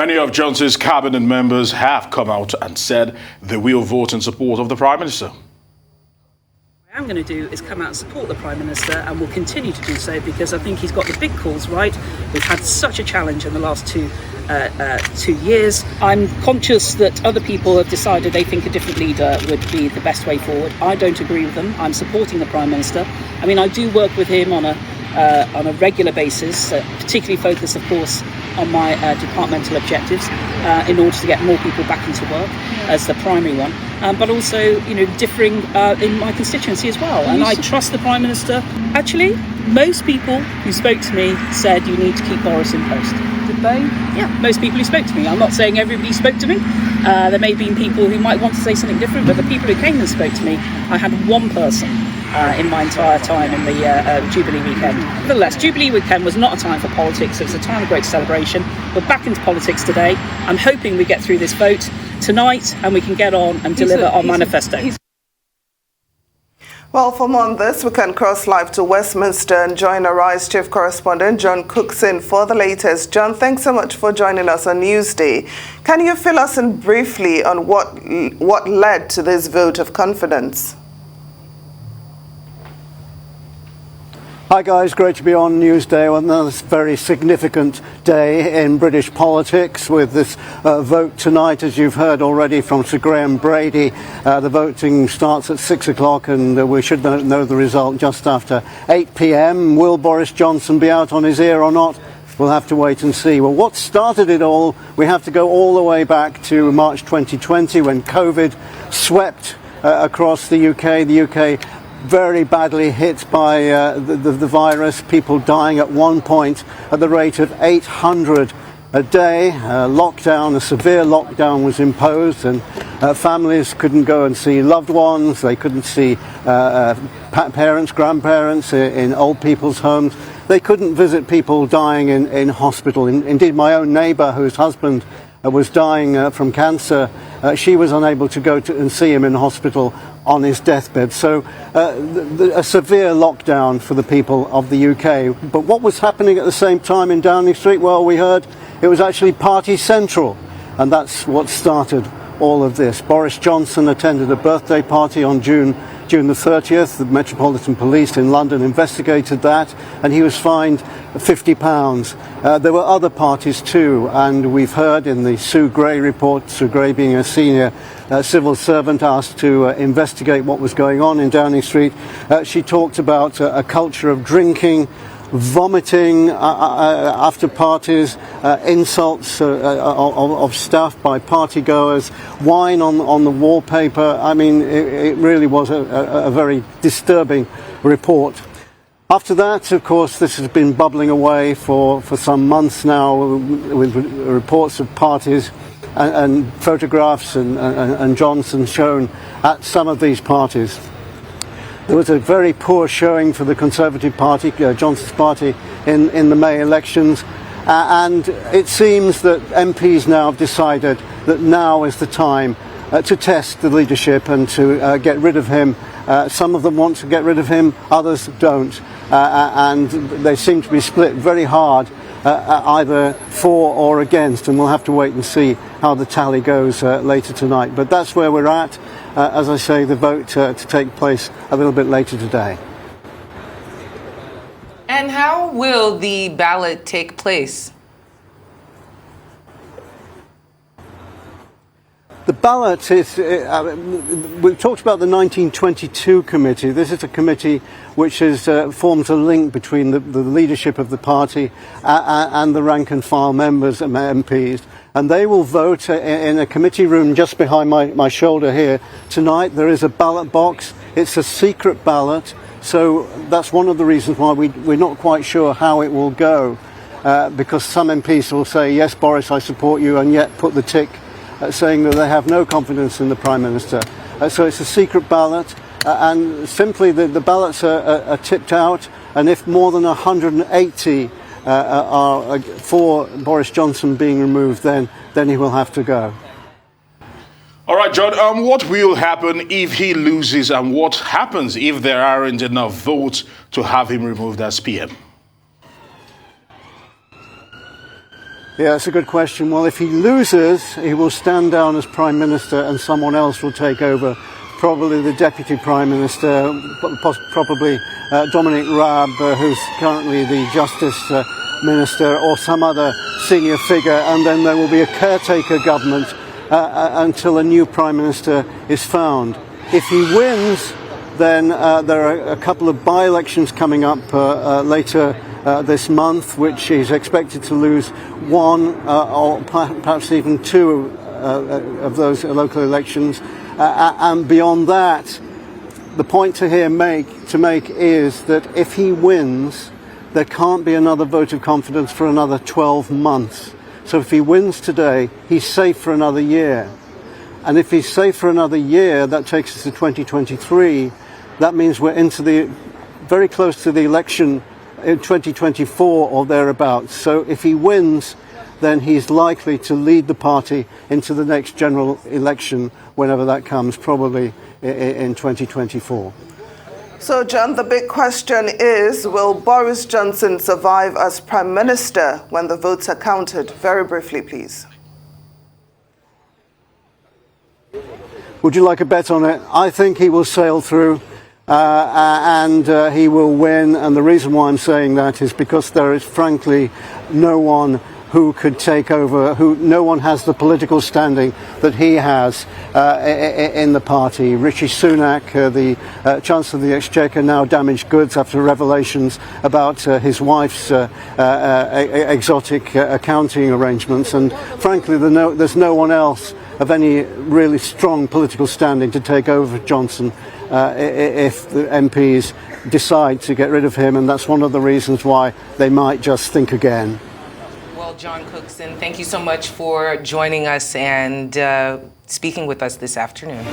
Many of Johnson's cabinet members have come out and said they will vote in support of the Prime Minister. What I'm going to do is come out and support the Prime Minister, and will continue to do so because I think he's got the big calls right. We've had such a challenge in the last 2 years. I'm conscious that other people have decided they think a different leader would be the best way forward. I don't agree with them. I'm supporting the Prime Minister. I mean, I do work with him on a regular basis, particularly focused, of course, on my departmental objectives in order to get more people back into work as the primary one, but also, differing in my constituency as well. And I trust the Prime Minister. Actually, most people who spoke to me said you need to keep Boris in post. Did they? Yeah, most people who spoke to me. I'm not saying everybody spoke to me. There may have been people who might want to say something different, but the people who came and spoke to me, I had one person in my entire time in the Jubilee weekend. Nevertheless, Jubilee weekend was not a time for politics. It was a time of great celebration. We're back into politics today. I'm hoping we get through this vote tonight and we can get on and deliver our manifesto. Well, for more on this, we can cross live to Westminster and join Arise Chief Correspondent John Cookson for the latest. John, thanks so much for joining us on Newsday. Can you fill us in briefly on what led to this vote of confidence? Hi guys, great to be on Newsday on this very significant day in British politics with this vote tonight, as you've heard already from Sir Graham Brady. The voting starts at 6 o'clock and we should know the result just after 8 p.m. Will Boris Johnson be out on his ear or not? We'll have to wait and see. Well, what started it all, we have to go all the way back to March 2020 when COVID swept across the UK. The UK very badly hit by the virus, people dying at one point at the rate of 800 a day. A severe lockdown was imposed, and families couldn't go and see loved ones, they couldn't see parents, grandparents in old people's homes. They couldn't visit people dying in hospital. Indeed, my own neighbour, whose husband was dying from cancer, she was unable to go and see him in hospital on his deathbed. So a severe lockdown for the people of the UK. But what was happening at the same time in Downing Street? Well, we heard it was actually Party Central, and that's what started all of this. Boris Johnson attended a birthday party on June the 30th. The Metropolitan Police in London investigated that, and he was fined £50. There were other parties too, and we've heard in the Sue Gray report, Sue Gray being a senior civil servant asked to investigate what was going on in Downing Street. She talked about a culture of drinking, vomiting after parties, insults of staff by partygoers, wine on the wallpaper. I mean, it really was a very disturbing report. After that, of course, this has been bubbling away for some months now with reports of parties and photographs and Johnson shown at some of these parties. There was a very poor showing for the Conservative Party, Johnson's party, in the May elections, and it seems that MPs now have decided that now is the time to test the leadership and to get rid of him. Some of them want to get rid of him, others don't, and they seem to be split very hard, either for or against, and we'll have to wait and see how the tally goes later tonight. But that's where we're at. As I say, the vote to take place a little bit later today. And how will the ballot take place? The ballot is, we talked about the 1922 committee. This is a committee which forms a link between the leadership of the party and the rank and file members and MPs. And they will vote in a committee room just behind my shoulder here tonight. There is a ballot box. It's a secret ballot. So that's one of the reasons why we're not quite sure how it will go. Because some MPs will say, yes, Boris, I support you, and yet put the tick saying that they have no confidence in the Prime Minister. So it's a secret ballot, and simply the ballots are tipped out, and if more than 180 are for Boris Johnson being removed, then he will have to go. All right, John, what will happen if he loses, and what happens if there aren't enough votes to have him removed as PM? Yeah, it's a good question. Well, if he loses, he will stand down as Prime Minister and someone else will take over, probably the Deputy Prime Minister, probably Dominic Raab, who's currently the Justice Minister, or some other senior figure, and then there will be a caretaker government until a new Prime Minister is found. If he wins, then there are a couple of by-elections coming up later this month, which he's expected to lose one or perhaps even two of those local elections. And beyond that, the point to make is that if he wins, there can't be another vote of confidence for another 12 months. So if he wins today, he's safe for another year. And if he's safe for another year, that takes us to 2023. That means we're very close to the election in 2024 or thereabouts. So if he wins, then he's likely to lead the party into the next general election, whenever that comes, probably in 2024. So, John, the big question is, will Boris Johnson survive as Prime Minister when the votes are counted? Very briefly, please. Would you like a bet on it? I think he will sail through. And he will win, and the reason why I'm saying that is because there is frankly no one who could take over, no one has the political standing that he has in the party. Rishi Sunak, the Chancellor of the Exchequer, now damaged goods after revelations about his wife's exotic accounting arrangements, and frankly there's no one else of any really strong political standing to take over Johnson if the MPs decide to get rid of him, and that's one of the reasons why they might just think again. Well, John Cookson, thank you so much for joining us and speaking with us this afternoon.